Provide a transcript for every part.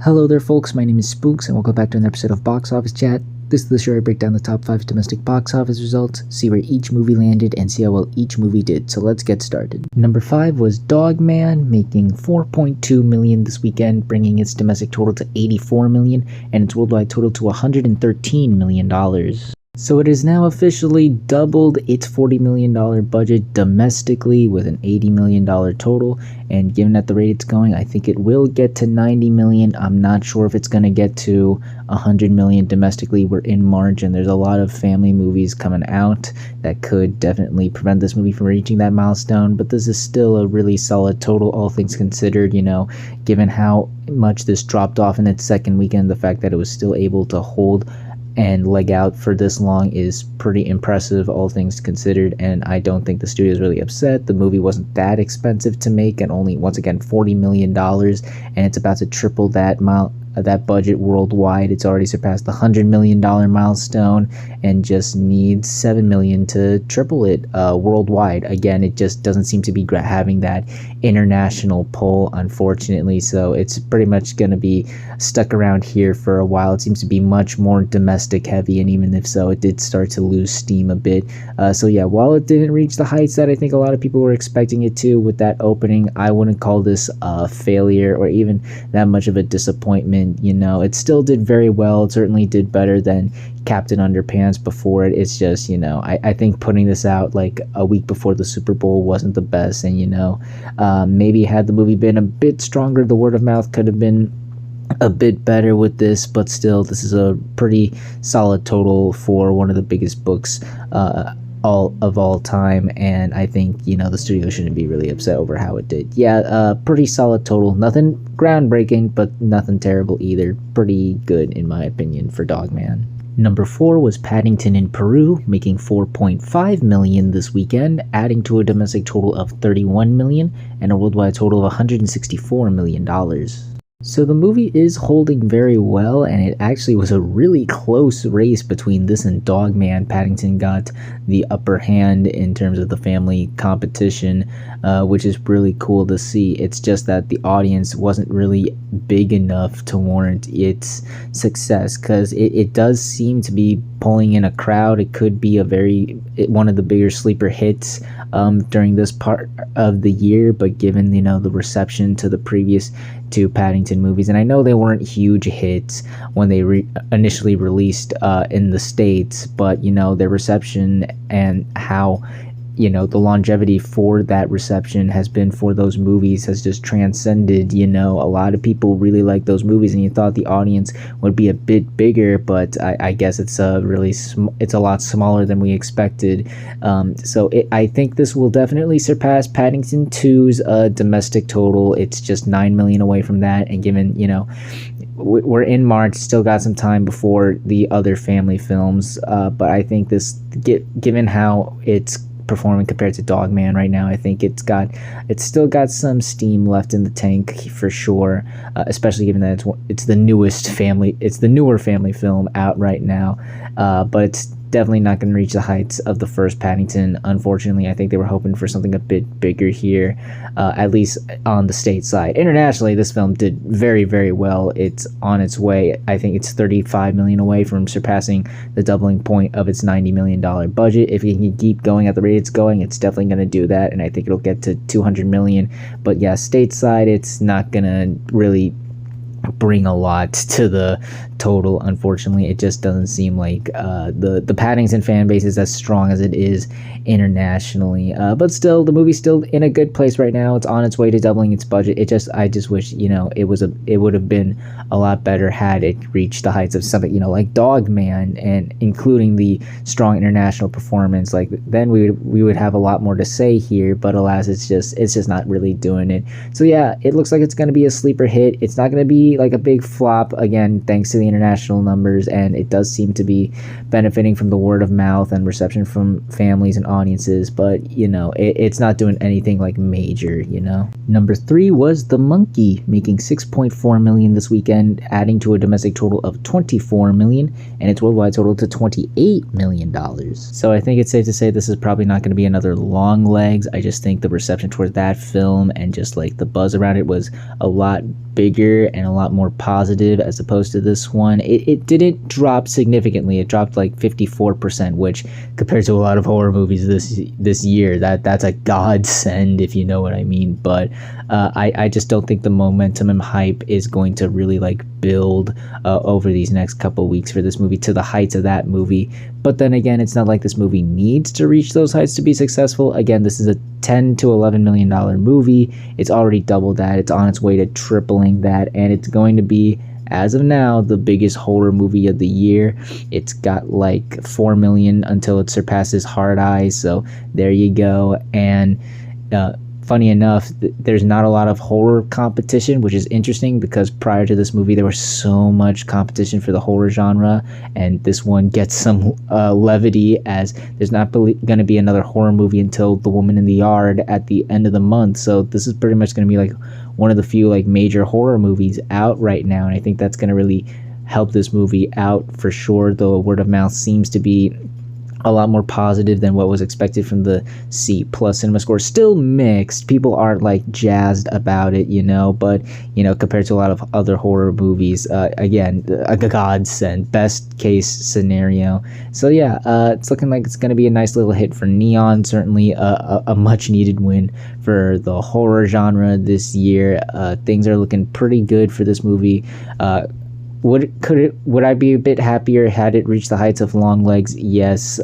Hello there folks, my name is Spooks and welcome back to another episode of Box Office Chat. This is the show where I break down the top 5 domestic box office results, see where each movie landed, and see how well each movie did. So let's get started. Number 5 was Dogman, making $4.2 million this weekend, bringing its domestic total to $84 million and its worldwide total to $113 million. So it has now officially doubled its $40 million budget domestically with an $80 million total, and given at the rate it's going, I think it will get to $90 million. I'm not sure if it's going to get to $100 million domestically. We're in March and there's a lot of family movies coming out that could definitely prevent this movie from reaching that milestone, but this is still a really solid total, all things considered, given how much this dropped off in its second weekend. The fact that it was still able to hold and leg out for this long is pretty impressive, all things considered, and I don't think the studio is really upset. The movie wasn't that expensive to make, and only, once again, $40 million, and it's about to triple that budget worldwide. It's already surpassed the $100 million milestone and just needs $7 million to triple it worldwide. Again, it just doesn't seem to be having that international pull, unfortunately, so it's pretty much going to be stuck around here for a while. It seems to be much more domestic heavy, and even if so, it did start to lose steam a bit. So yeah, while it didn't reach the heights that I think a lot of people were expecting it to with that opening, I wouldn't call this a failure or even that much of a disappointment. It still did very well. It certainly did better than Captain Underpants before it. It's just, I think putting this out like a week before the Super Bowl wasn't the best, and maybe had the movie been a bit stronger, the word of mouth could have been a bit better with this, but still, this is a pretty solid total for one of the biggest books all time, and I think the studio shouldn't be really upset over how it did. Yeah, pretty solid total. Nothing groundbreaking, but nothing terrible either. Pretty good in my opinion for Dogman. Number 4 was Paddington in Peru, making $4.5 million this weekend, adding to a domestic total of $31 million and a worldwide total of $164 million. So the movie is holding very well, and it actually was a really close race between this and Dogman. Paddington got the upper hand in terms of the family competition, which is really cool to see. It's just that the audience wasn't really big enough to warrant its success, because it does seem to be pulling in a crowd. It could be one of the bigger sleeper hits during this part of the year, but given the reception to the previous two Paddington movies, and I know they weren't huge hits when they initially released in the States, but their reception and how the longevity for that reception has been for those movies has just transcended. A lot of people really like those movies, and you thought the audience would be a bit bigger, but I guess it's a lot smaller than we expected. So I think this will definitely surpass Paddington 2's domestic total. It's just $9 million away from that, and given we're in March, still got some time before the other family films, but I think this, given how it's performing compared to Dogman right now, I think it's still got some steam left in the tank for sure, especially given that it's the newer family film out right now, but it's definitely not going to reach the heights of the first Paddington. Unfortunately, I think they were hoping for something a bit bigger here, at least on the States side. Internationally, this film did very, very well. It's on its way. I think it's $35 million away from surpassing the doubling point of its $90 million budget. If it can keep going at the rate it's going, it's definitely going to do that, and I think it'll get to $200 million. But yeah, stateside, it's not going to really bring a lot to the total. Unfortunately, it just doesn't seem like the Paddington fan base is as strong as it is internationally, but still, the movie's still in a good place right now. It's on its way to doubling its budget. I just wish it would have been a lot better had it reached the heights of something like Dogman, and including the strong international performance. Like, then we would have a lot more to say here, but alas, it's just not really doing it. So yeah, it looks like it's going to be a sleeper hit. It's not going to be like a big flop, again, thanks to the international numbers, and it does seem to be benefiting from the word of mouth and reception from families and audiences, but it's not doing anything like major. Number 3 was The Monkey, making $6.4 million this weekend, adding to a domestic total of $24 million and its worldwide total to $28 million. So I think it's safe to say this is probably not going to be another long legs. I just think the reception towards that film and just like the buzz around it was a lot bigger and a lot lot more positive as opposed to this one. It didn't drop significantly. It dropped like 54%, which compared to a lot of horror movies this year, that's a godsend, if you know what I mean. But I just don't think the momentum and hype is going to really like build over these next couple weeks for this movie to the heights of that movie. But then again, it's not like this movie needs to reach those heights to be successful. Again, this is a $10 to $11 million movie. It's already doubled that. It's on its way to tripling that, and it's going to be, as of now, the biggest horror movie of the year. It's got like 4 million until it surpasses Hard Eyes, so there you go. And funny enough, there's not a lot of horror competition, which is interesting because prior to this movie there was so much competition for the horror genre, and this one gets some levity as there's not going to be another horror movie until The Woman in the Yard at the end of the month. So this is pretty much going to be like one of the few like major horror movies out right now, and I think that's going to really help this movie out for sure. The word of mouth seems to be a lot more positive than what was expected from the C+ cinema score. Still mixed. People aren't like jazzed about it, but compared to a lot of other horror movies, again, a godsend, best case scenario. So yeah, it's looking like it's going to be a nice little hit for Neon. Certainly a much needed win for the horror genre this year. Things are looking pretty good for this movie. Would I be a bit happier had it reached the heights of Longlegs? Yes,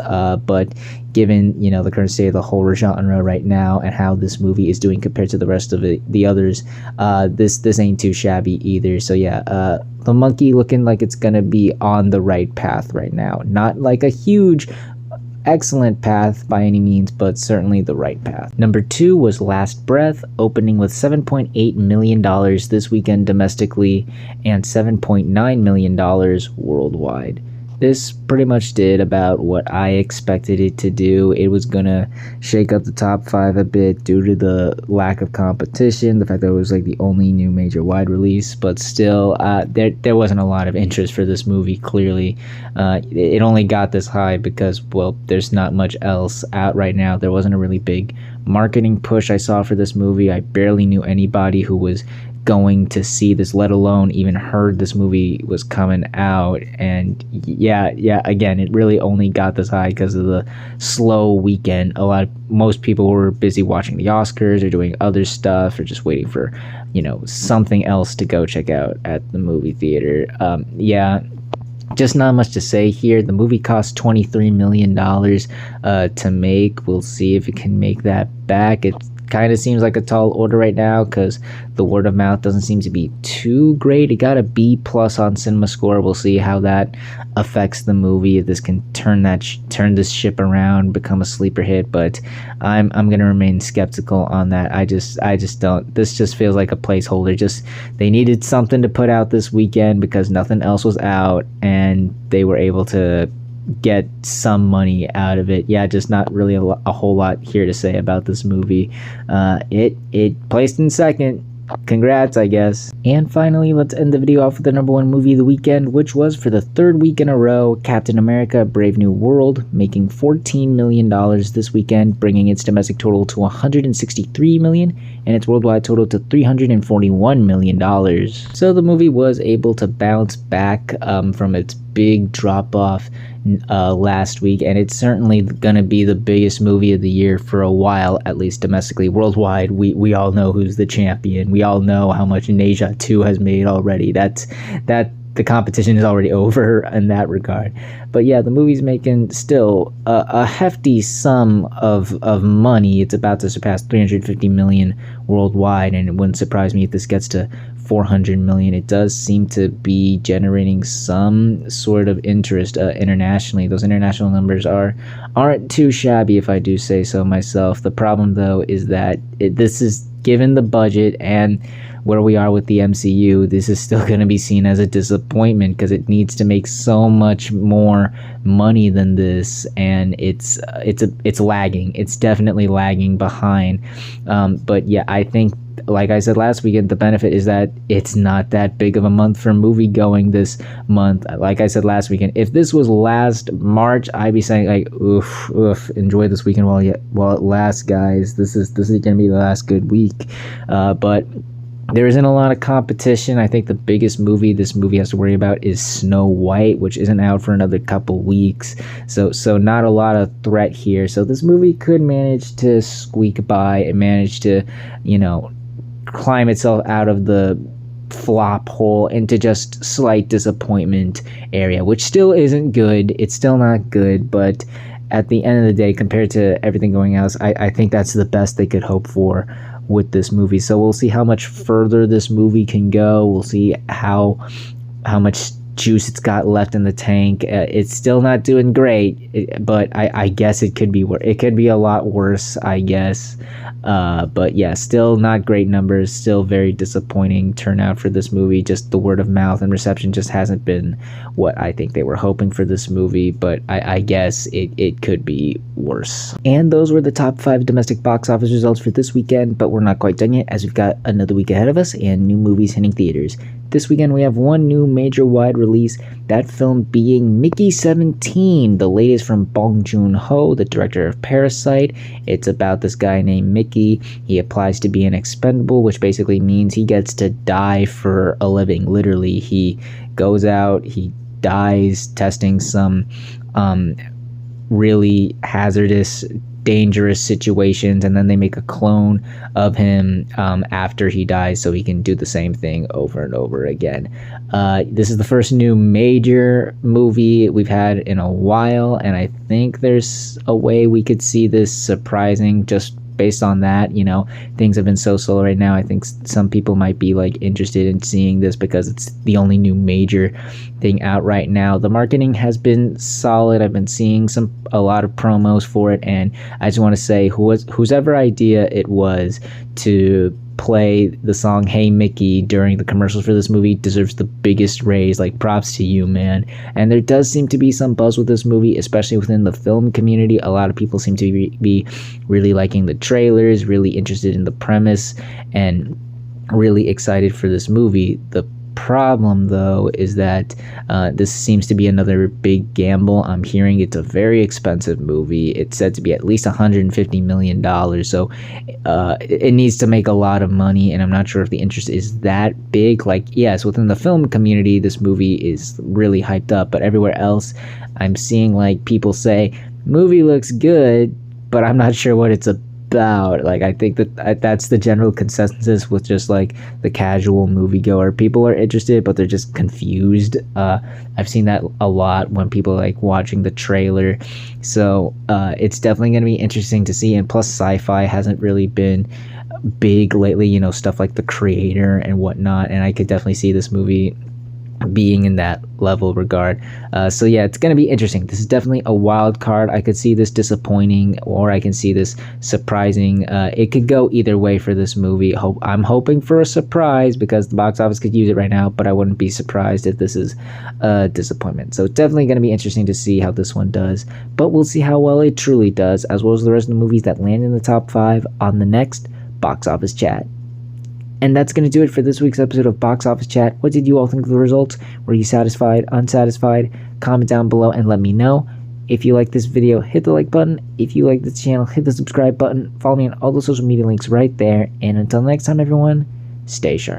but given the current state of the horror genre right now and how this movie is doing compared to the rest of the others, this ain't too shabby either. So yeah, The Monkey looking like it's gonna be on the right path right now. Not like a huge excellent path by any means, but certainly the right path. Number 2 was Last Breath, opening with $7.8 million this weekend domestically and $7.9 million worldwide. This pretty much did about what I expected it to do. It was gonna shake up the top 5 a bit due to the lack of competition, the fact that it was like the only new major wide release, but still, there wasn't a lot of interest for this movie, clearly. It only got this high because, well, there's not much else out right now. There wasn't a really big marketing push I saw for this movie. I barely knew anybody who was going to see this, let alone even heard this movie was coming out. And yeah, again, it really only got this high because of the slow weekend. Most people were busy watching the Oscars or doing other stuff or just waiting for something else to go check out at the movie theater. Just not much to say here. The movie cost $23 million to make. We'll see if it can make that back. It kind of seems like a tall order right now because the word of mouth doesn't seem to be too great. It got a B+ on cinema score. We'll see how that affects the movie, if this can turn this ship around, become a sleeper hit. But I'm gonna remain skeptical on that. I just don't. This just feels like a placeholder. Just they needed something to put out this weekend because nothing else was out, and they were able to get some money out of it. Yeah, just not really a whole lot here to say about this movie. It placed in second. Congrats, I guess. And finally, let's end the video off with the number 1 movie of the weekend, which was, for the 3rd week in a row, Captain America: Brave New World, making $14 million this weekend, bringing its domestic total to $163 million and its worldwide total to $341 million. So the movie was able to bounce back from its big drop-off last week, and it's certainly gonna be the biggest movie of the year for a while, at least domestically. Worldwide, we all know who's the champion. We all know how much Ne Zha 2 has made already. That the competition is already over in that regard. But yeah, the movie's making still a hefty sum of money. It's about to surpass $350 million worldwide, and it wouldn't surprise me if this gets to $400 million. It does seem to be generating some sort of interest internationally. Those international numbers aren't too shabby, if I do say so myself. The problem, though, is that this is, given the budget and where we are with the MCU, this is still going to be seen as a disappointment because it needs to make so much more money than this, and it's lagging. It's definitely lagging behind. But yeah, I think, like I said last weekend, the benefit is that it's not that big of a month for movie going this month. Like I said last weekend, if this was last March, I'd be saying like, oof, enjoy this weekend while it lasts, guys. This is gonna be the last good week. But there isn't a lot of competition. I think the biggest movie this movie has to worry about is Snow White, which isn't out for another couple weeks. So not a lot of threat here. So this movie could manage to squeak by and manage to, climb itself out of the flop hole into just slight disappointment area, which still isn't good. It's still not good, but at the end of the day, compared to everything going else, I think that's the best they could hope for with this movie. So we'll see how much further this movie can go. We'll see how much juice it's got left in the tank. It's still not doing great, but I guess it could be it could be a lot worse, I guess. But yeah, still not great numbers. Still very disappointing turnout for this movie. Just the word of mouth and reception just hasn't been what I think they were hoping for this movie. But I guess it could be worse. And those were the top 5 domestic box office results for this weekend. But we're not quite done yet, as we've got another week ahead of us and new movies hitting theaters. This weekend we have one new major wide release, that film being Mickey 17, the latest from Bong Joon-ho, the director of Parasite. It's about this guy named Mickey. He applies to be an expendable, which basically means he gets to die for a living. Literally, he goes out, he dies testing some really hazardous, dangerous situations, and then they make a clone of him after he dies so he can do the same thing over and over again. This is the first new major movie we've had in a while, and I think there's a way we could see this surprising just based on that. Things have been so slow right now. I think some people might be interested in seeing this because it's the only new major thing out right now. The marketing has been solid. I've been seeing a lot of promos for it, and I just want to say whosever idea it was to play the song Hey Mickey during the commercials for this movie deserves the biggest raise. Props to you, man. And there does seem to be some buzz with this movie, especially within the film community. A lot of people seem to be really liking the trailers, really interested in the premise, and really excited for this movie. The problem though is that this seems to be another big gamble. I'm hearing it's a very expensive movie. It's said to be at least $150 million, so it needs to make a lot of money, and I'm not sure if the interest is that big. Yes, within the film community this movie is really hyped up, but everywhere else I'm seeing people say movie looks good, but I'm not sure what it's about. I think that's the general consensus with just the casual moviegoer. People are interested, but they're just confused. I've seen that a lot when people are watching the trailer. So it's definitely going to be interesting to see. And plus, sci-fi hasn't really been big lately. Stuff like The Creator and whatnot. And I could definitely see this movie being in that level regard. So yeah, it's going to be interesting. This is definitely a wild card. I could see this disappointing, or I can see this surprising. It could go either way for this movie. I'm hoping for a surprise because the box office could use it right now, but I wouldn't be surprised if this is a disappointment. So it's definitely going to be interesting to see how this one does, but we'll see how well it truly does, as well as the rest of the movies that land in the top 5 on the next Box Office Chat. And that's going to do it for this week's episode of Box Office Chat. What did you all think of the results? Were you satisfied, unsatisfied? Comment down below and let me know. If you like this video, hit the like button. If you like this channel, hit the subscribe button. Follow me on all the social media links right there. And until next time, everyone, stay sharp.